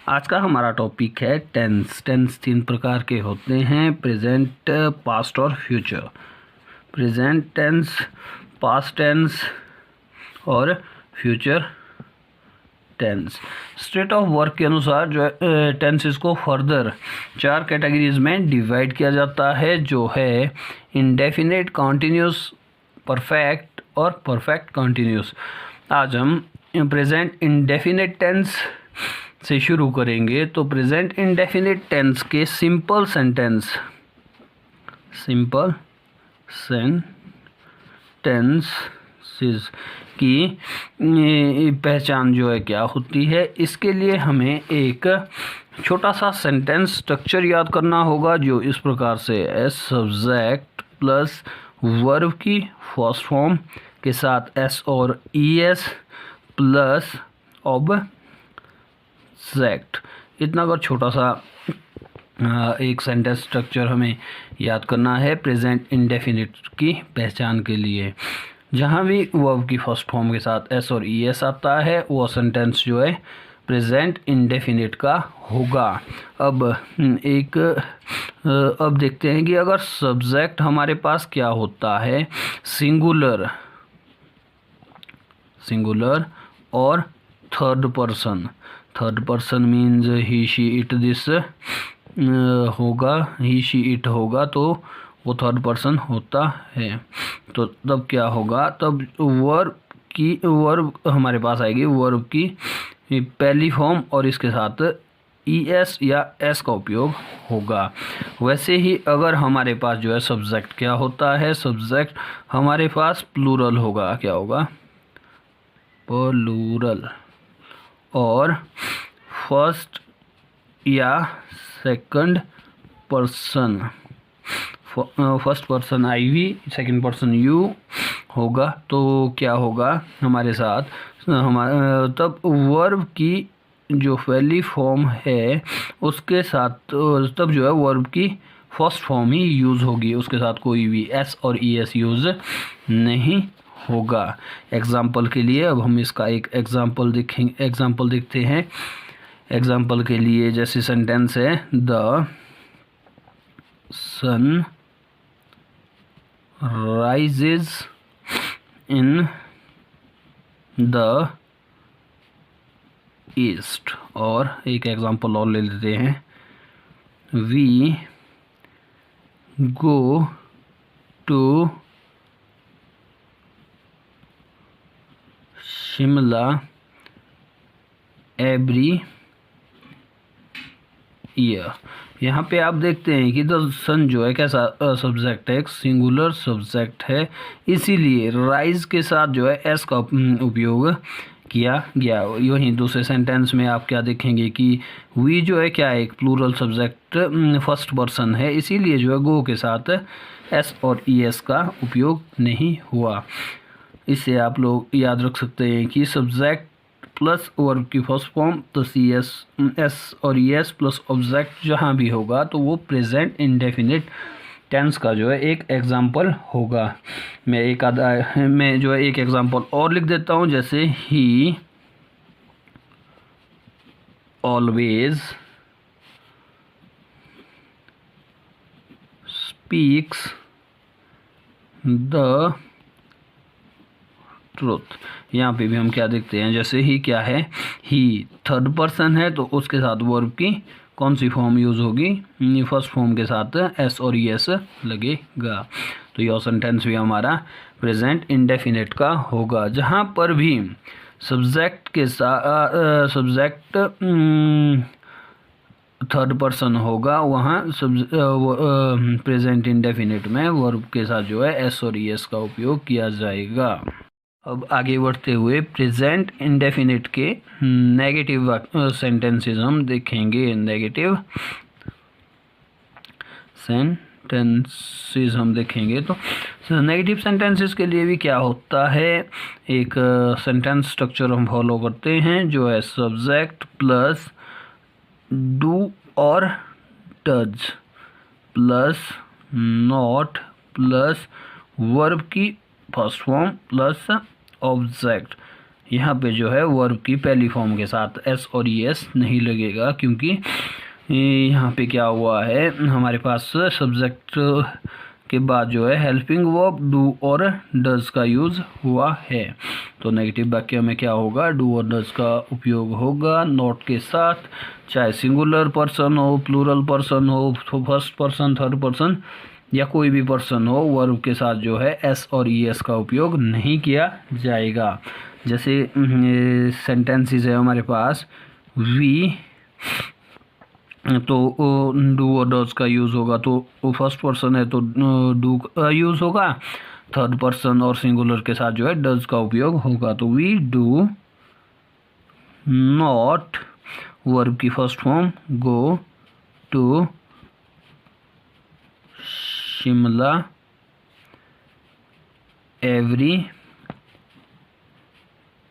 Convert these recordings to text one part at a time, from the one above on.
आज का हमारा टॉपिक है टेंस। टेंस 3 प्रकार के होते हैं, प्रेजेंट, पास्ट और future. Present tense, past tense और future tense. State of work के अनुसार जो है टेंसेस को फर्दर 4 कैटेगरीज में डिवाइड किया जाता है, जो है इंडेफिनिट, कॉन्टिन्यूस, परफेक्ट और परफेक्ट कॉन्टिन्यूस। आज हम प्रेजेंट इंडेफिनिट टेंस से शुरू करेंगे। तो प्रेजेंट इंडेफिनिट टेंस के सिंपल सेंटेंसेस की पहचान जो है क्या होती है, इसके लिए हमें एक छोटा सा सेंटेंस स्ट्रक्चर याद करना होगा, जो इस प्रकार से है। सब्जेक्ट प्लस वर्ब की फर्स्ट फॉर्म के साथ एस और ई एस प्लस ऑब्जेक्ट। इतना अगर छोटा सा एक सेंटेंस स्ट्रक्चर हमें याद करना है प्रेजेंट इंडेफिनिट की पहचान के लिए। जहाँ भी वर्ब की फर्स्ट फॉर्म के साथ एस और ई एस आता है, वो सेंटेंस जो है प्रेजेंट इंडेफिनिट का होगा। अब देखते हैं कि अगर सब्जेक्ट हमारे पास क्या होता है, सिंगुलर और third person means he she it this होगा, ही शी इट होगा, तो वो थर्ड पर्सन होता है। तो तब क्या होगा, तब वर्ब हमारे पास आएगी, वर्ब की पहली फॉर्म और इसके साथ ई एस या एस का उपयोग होगा। वैसे ही अगर हमारे पास जो है सब्जेक्ट क्या होता है, सब्जेक्ट हमारे पास प्लूरल होगा, क्या होगा, प्लूरल, और फर्स्ट या second person, first person I we, second person you होगा। तो क्या होगा हमारे साथ, तब वर्ब की जो पहली फॉर्म है उसके साथ तब जो है वर्ब की फर्स्ट फॉर्म ही यूज़ होगी, उसके साथ कोई भी एस और ई एस यूज़ नहीं होगा। एग्जाम्पल के लिए अब हम इसका एक एग्जाम्पल देखते हैं। एग्जाम्पल के लिए जैसे सेंटेंस है, the sun rises in the east. और एक एग्जाम्पल और ले लेते हैं, we go to Shimla every year. यहाँ पे आप देखते हैं कि द सन जो है कैसा सब्जेक्ट है, एक सिंगुलर सब्जेक्ट है, इसीलिए राइज के साथ जो है एस का उपयोग किया गया। वहीं दूसरे सेंटेंस में आप क्या देखेंगे कि वी जो है क्या है, एक प्लूरल सब्जेक्ट फर्स्ट पर्सन है, इसीलिए जो है गो के साथ एस और ई एस का उपयोग नहीं हुआ। इससे आप लोग याद रख सकते हैं कि सब्जेक्ट प्लस वर्ब की फर्स्ट फॉर्म तो सी एस और ई एस प्लस ऑब्जेक्ट जहाँ भी होगा तो वो प्रेजेंट इंडेफिनिट टेंस का जो है एक एग्जाम्पल होगा। मैं जो है एक एग्जाम्पल और लिख देता हूँ, जैसे ही ऑलवेज स्पीक्स द ट्रुथ। यहाँ पे भी हम क्या देखते हैं, जैसे ही क्या है, ही थर्ड पर्सन है, तो उसके साथ वर्ब की कौन सी फॉर्म यूज़ होगी, फर्स्ट फॉर्म के साथ एस और ई एस लगेगा। तो यह सेंटेंस भी हमारा प्रेजेंट इंडेफिनिट का होगा। जहाँ पर भी सब्जेक्ट के साथ सब्जेक्ट थर्ड पर्सन होगा, वहाँ प्रेजेंट इंडेफिनिट में वर्ब के साथ जो है एस और ई एस का उपयोग किया जाएगा। अब आगे बढ़ते हुए प्रेजेंट इंडेफिनिट के नेगेटिव सेंटेंसेस हम देखेंगे। नेगेटिव सेंटेंसेस हम देखेंगे तो नेगेटिव सेंटेंसेस के लिए भी क्या होता है, एक सेंटेंस स्ट्रक्चर हम फॉलो करते हैं, जो है सब्जेक्ट प्लस डू और does plus not plus verb की फर्स्ट फॉर्म प्लस ऑब्जेक्ट। यहाँ पे जो है वर्ब की पहली फॉर्म के साथ एस और ई एस नहीं लगेगा, क्योंकि यहाँ पे क्या हुआ है, हमारे पास सब्जेक्ट के बाद जो है हेल्पिंग वर्ब डू और डज का यूज़ हुआ है। तो नेगेटिव वाक्य में क्या होगा, डू और डज का उपयोग होगा नॉट के साथ, चाहे सिंगुलर पर्सन हो, प्लूरल पर्सन हो, फर्स्ट पर्सन, थर्ड पर्सन या कोई भी पर्सन हो, वर्ब के साथ जो है एस और ई एस का उपयोग नहीं किया जाएगा। जैसे सेंटेंसेस है हमारे पास, वी तो डू और डज का यूज़ होगा, तो वो फर्स्ट पर्सन है तो डू का यूज़ होगा, थर्ड पर्सन और सिंगुलर के साथ जो है डज का उपयोग होगा। तो वी डू नॉट, वर्ब की first form go to Shimla every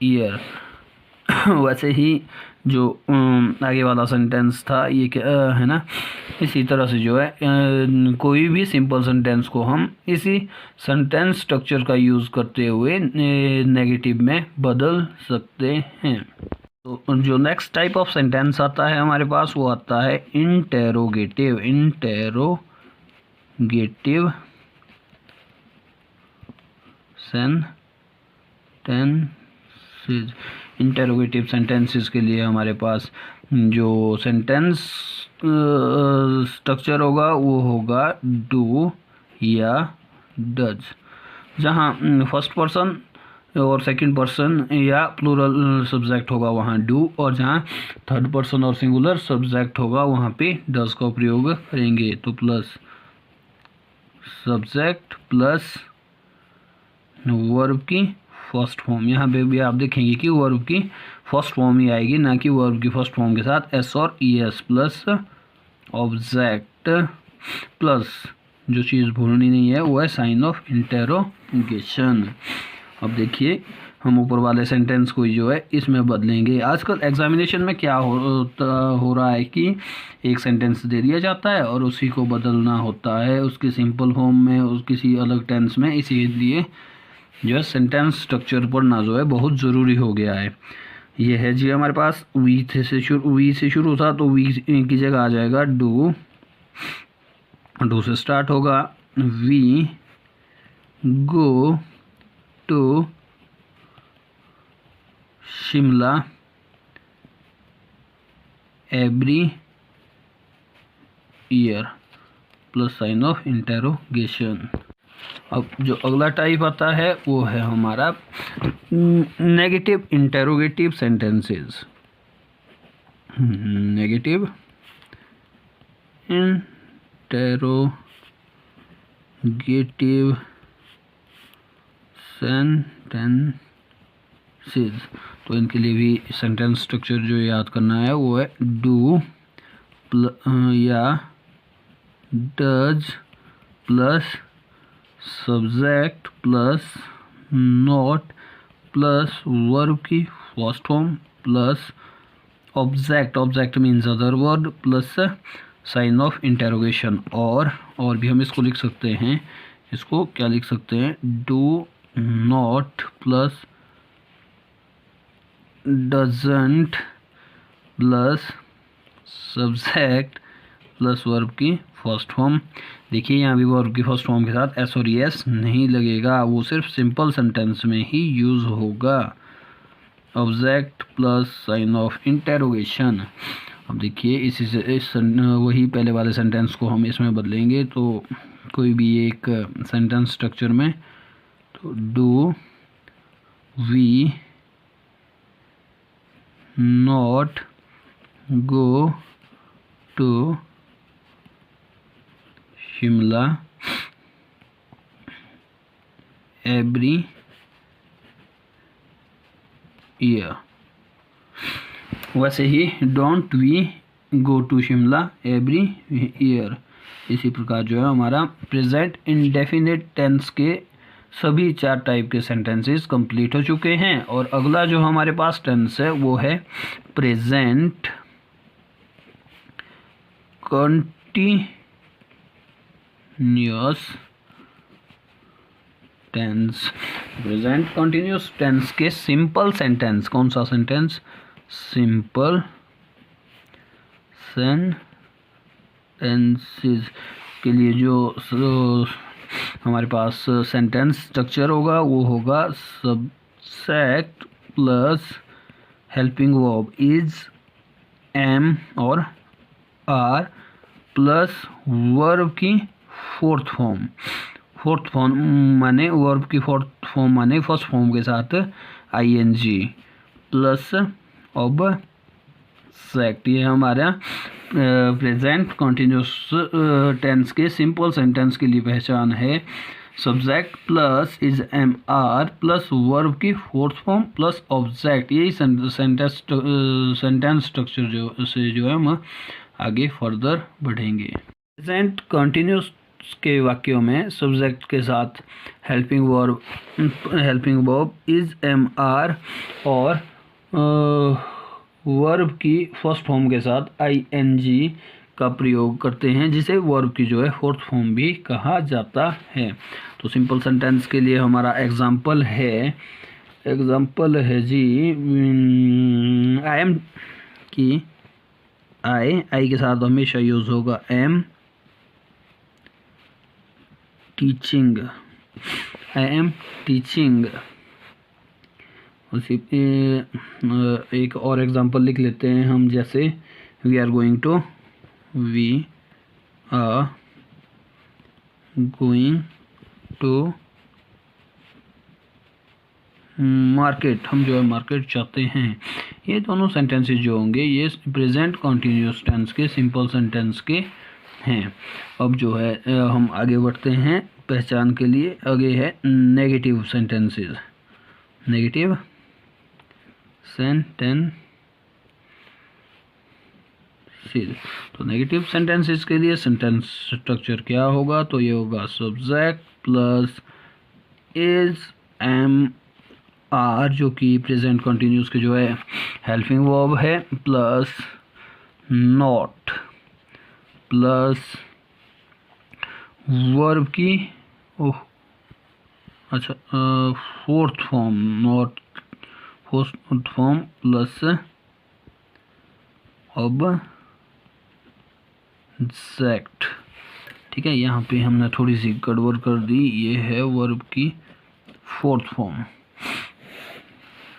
year. वैसे ही जो आगे वाला सेंटेंस था ये क्या है ना, इसी तरह से जो है कोई भी सिंपल सेंटेंस को हम इसी सेंटेंस स्ट्रक्चर का यूज़ करते हुए नेगेटिव में बदल सकते हैं। तो जो नेक्स्ट टाइप ऑफ सेंटेंस आता है हमारे पास, वो आता है interrogative. Interrogative sentences. Interrogative sentences के लिए हमारे पास जो सेंटेंस स्ट्रक्चर होगा वो होगा डू या डज, जहाँ फर्स्ट पर्सन और सेकंड पर्सन या प्लूरल सब्जेक्ट होगा वहाँ डू, और जहाँ थर्ड पर्सन और सिंगुलर सब्जेक्ट होगा वहाँ पे डज का प्रयोग करेंगे। तो प्लस सब्जेक्ट प्लस वर्ब की फर्स्ट फॉर्म, यहाँ पे भी आप देखेंगे कि वर्ब की फर्स्ट फॉर्म ही आएगी, ना कि वर्ब की फर्स्ट फॉर्म के साथ एस और E S, plus object plus जो चीज़ भूलनी नहीं है वो है साइन ऑफ इंटेरोगेशन। अब देखिए हम ऊपर वाले सेंटेंस को जो है इसमें बदलेंगे। आजकल एग्जामिनेशन में क्या हो रहा है कि एक सेंटेंस दे दिया जाता है और उसी को बदलना होता है उसकी सिंपल फॉर्म में, उस किसी अलग टेंस में, इसीलिए जो है सेंटेंस स्ट्रक्चर पढ़ना जो है बहुत ज़रूरी हो गया है। ये है जी हमारे पास वी से शुरू था, तो वी की जगह आ जाएगा डू, डू से स्टार्ट होगा, we go to Shimla every year, plus sign of interrogation. अब जो अगला टाइप आता है वो है हमारा negative interrogative sentences. Negative interrogative sentences, तो इनके लिए भी सेंटेंस स्ट्रक्चर जो याद करना है वो है डू या does plus subject plus not plus verb की first form plus object means other word plus sign of interrogation. और भी हम इसको लिख सकते हैं, इसको क्या लिख सकते हैं, do not plus doesn't plus subject plus verb की फर्स्ट फॉर्म। देखिए यहाँ भी वर्ब की फर्स्ट फॉर्म के साथ एस और एस नहीं लगेगा, वो सिर्फ सिंपल सेंटेंस में ही यूज़ होगा, object plus sign of interrogation. अब देखिए इसी से वही पहले वाले सेंटेंस को हम इसमें बदलेंगे, तो कोई भी एक सेंटेंस स्ट्रक्चर में, तो do we not go to Shimla every year. वैसे ही don't we go to Shimla every year. इसी प्रकार जो है हमारा प्रेजेंट इंडेफिनिट टेंस के सभी 4 टाइप के सेंटेंसेस कंप्लीट हो चुके हैं। और अगला जो हमारे पास टेंस है वो है present continuous tense. Present continuous tense के सिंपल सेंटेंस, कौन सा सेंटेंस? सिंपल सेंटेंसेस के लिए जो हमारे पास सेंटेंस स्ट्रक्चर होगा वो होगा subject plus helping verb is, am और आर प्लस वर्ब की फोर्थ फॉर्म माने वर्ब की फोर्थ फॉर्म माने फर्स्ट फॉर्म के साथ आईएनजी प्लस ऑब्जेक्ट। ये हमारा प्रेजेंट कंटिन्यूस टेंस के सिंपल सेंटेंस के लिए पहचान है। Subject plus is am are plus verb की फोर्थ फॉर्म प्लस ऑब्जेक्ट, यही सेंटेंस स्ट्रक्चर जो है हम आगे फर्दर बढ़ेंगे। प्रेजेंट कंटिन्यूस के वाक्यों में सब्जेक्ट के साथ helping verb is am are और वर्ब की फर्स्ट फॉर्म के साथ आईएनजी का प्रयोग करते हैं, जिसे वर्ब की जो है फोर्थ फॉर्म भी कहा जाता है। तो सिंपल सेंटेंस के लिए हमारा एग्जाम्पल है जी आई एम की आई के साथ हमेशा यूज होगा am teaching, I am teaching. उसी एक और एग्जांपल लिख लेते हैं हम, जैसे we are going to market, हम जो है मार्केट जाते हैं। ये दोनों सेंटेंसेस जो होंगे ये प्रेजेंट कंटिन्यूस टेंस के सिंपल सेंटेंस के हैं। अब जो है हम आगे बढ़ते हैं पहचान के लिए। आगे है नेगेटिव सेंटेंसेस, नेगेटिव सेंटेंसेस। तो नेगेटिव सेंटेंसेस के लिए सेंटेंस स्ट्रक्चर क्या होगा? तो ये होगा subject plus is am are, जो कि प्रेजेंट कंटिन्यूस के जो है हेल्पिंग वर्ब है, प्लस नॉट प्लस वर्ब की fourth form, not fourth form plus object. ठीक है, यहाँ पे हमने थोड़ी सी गड़बड़ कर दी, ये है वर्ब की फोर्थ फॉर्म,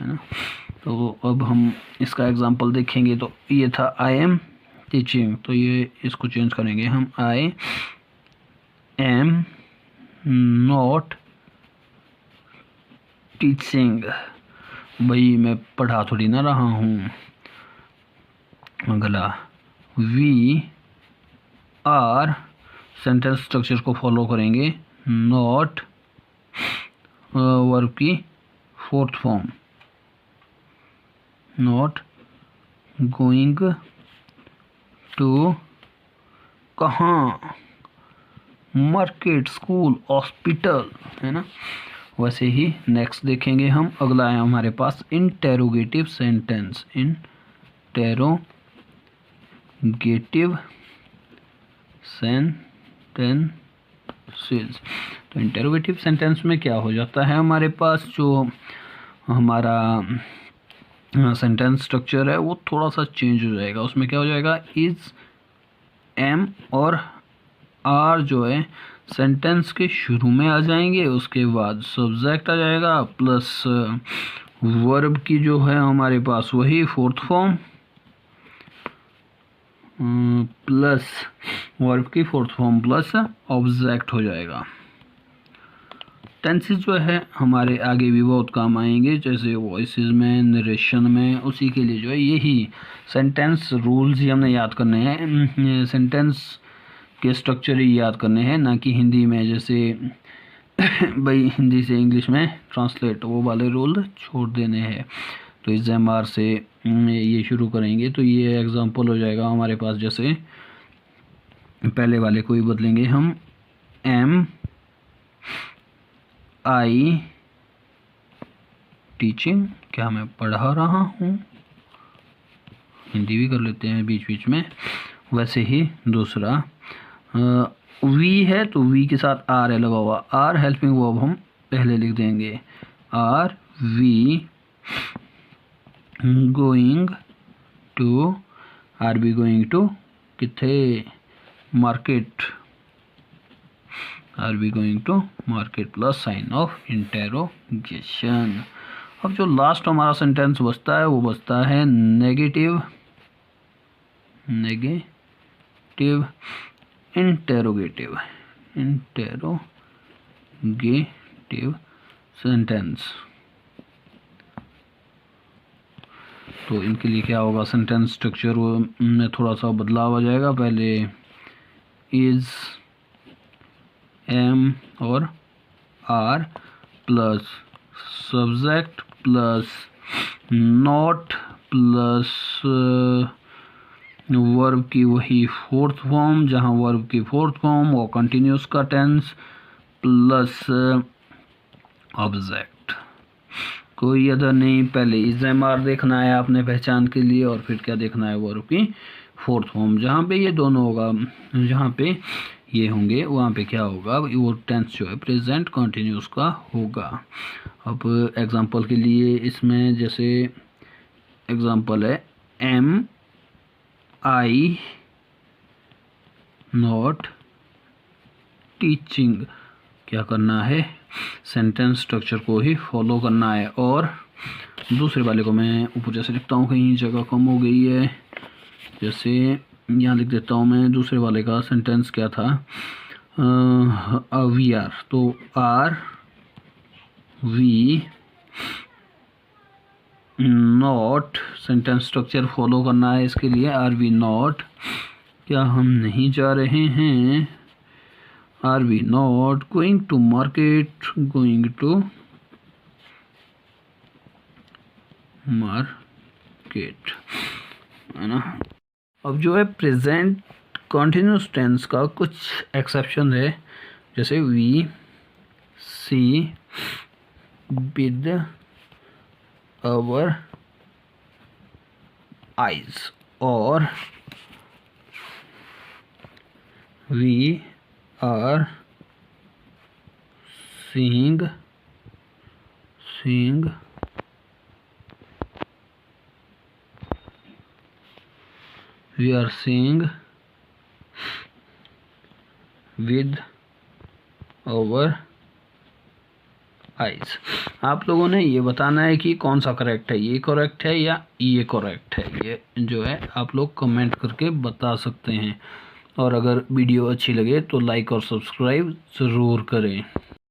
है ना। तो अब हम इसका एग्जांपल देखेंगे। तो ये था आई एम टीचिंग, तो ये इसको चेंज करेंगे हम, आई एम नॉट टीचिंग। भाई मैं पढ़ा थोड़ी ना रहा हूँ। अगला वी आर, सेंटेंस स्ट्रक्चर को फॉलो करेंगे, नॉट वर्ब की fourth form, not going to कहाँ? मार्केट, स्कूल, हॉस्पिटल, है ना। वैसे ही नेक्स्ट देखेंगे हम। अगला है हमारे पास इंटेरोगेटिव सेंटेंस, इंटेरोगेटिव सेंटेंसेस। तो इंटेरोगेटिव सेंटेंस में क्या हो जाता है, हमारे पास जो हमारा सेंटेंस स्ट्रक्चर है वो थोड़ा सा चेंज हो जाएगा। उसमें क्या हो जाएगा, इज एम और आर जो है सेंटेंस के शुरू में आ जाएंगे, उसके बाद सब्जेक्ट आ जाएगा प्लस वर्ब की जो है हमारे पास वही फोर्थ फॉर्म प्लस वर्ब की फोर्थ फॉर्म प्लस ऑब्जेक्ट हो जाएगा। टेंसेस जो है हमारे आगे भी बहुत काम आएंगे, जैसे वॉइसेस में, नरेशन में। उसी के लिए जो है यही सेंटेंस रूल्स ही हमने याद करने हैं, सेंटेंस के स्ट्रक्चर ही याद करने हैं, ना कि हिंदी में जैसे भाई हिंदी से इंग्लिश में ट्रांसलेट, वो वाले रूल छोड़ देने हैं। तो इस एम.आर. से ये शुरू करेंगे। तो ये एग्जांपल हो जाएगा हमारे पास, जैसे पहले वाले को ही बदलेंगे हम, एम आई टीचिंग, क्या मैं पढ़ा रहा हूँ, हिंदी भी कर लेते हैं बीच बीच में। वैसे ही दूसरा वी है, तो वी के साथ आर है लगा हुआ, आर हेल्पिंग वर्ब हम पहले लिख देंगे आर वी गोइंग टू किथे market, are we going to market plus sign of interrogation. अब जो लास्ट हमारा सेंटेंस बचता है वो बचता है नेगेटिव इंटेरोगेटिव सेंटेंस। तो इनके लिए क्या होगा, सेंटेंस स्ट्रक्चर में थोड़ा सा बदलाव आ जाएगा। पहले इज, एम और are plus subject plus not plus verb की वही फोर्थ फॉर्म, जहाँ वर्ब की फोर्थ फॉर्म और कंटिन्यूस का टेंस प्लस ऑब्जेक्ट, कोई अदर नहीं। पहले इज एम आर देखना है आपने पहचान के लिए, और फिर क्या देखना है, वर्ब की फोर्थ फॉर्म। जहाँ पे ये दोनों होगा, जहाँ पे ये होंगे वहाँ पे क्या होगा, वो टेंस जो है प्रेजेंट कंटिन्यूस का होगा। अब एग्जांपल के लिए इसमें जैसे एग्जांपल है एम आई नॉट टीचिंग, क्या करना है, सेंटेंस स्ट्रक्चर को ही फॉलो करना है। और दूसरे वाले को मैं ऊपर जैसे लिखता हूँ, कहीं जगह कम हो गई है, जैसे यहाँ लिख देता हूँ मैं। दूसरे वाले का सेंटेंस क्या था, वी आर, तो are we not, sentence structure follow करना है इसके लिए। आर वी नॉट, क्या हम नहीं जा रहे हैं, are we not going to market, going to market, है ना। अब जो है प्रेजेंट कंटिन्यूस टेंस का कुछ एक्सेप्शन है, जैसे we see with our eyes, और we are seeing we are seeing with our eyes। आप लोगों ने ये बताना है कि कौन सा करेक्ट है, ये करेक्ट है या ये करेक्ट है। ये जो है आप लोग कमेंट करके बता सकते हैं। और अगर वीडियो अच्छी लगे तो लाइक और सब्सक्राइब ज़रूर करें।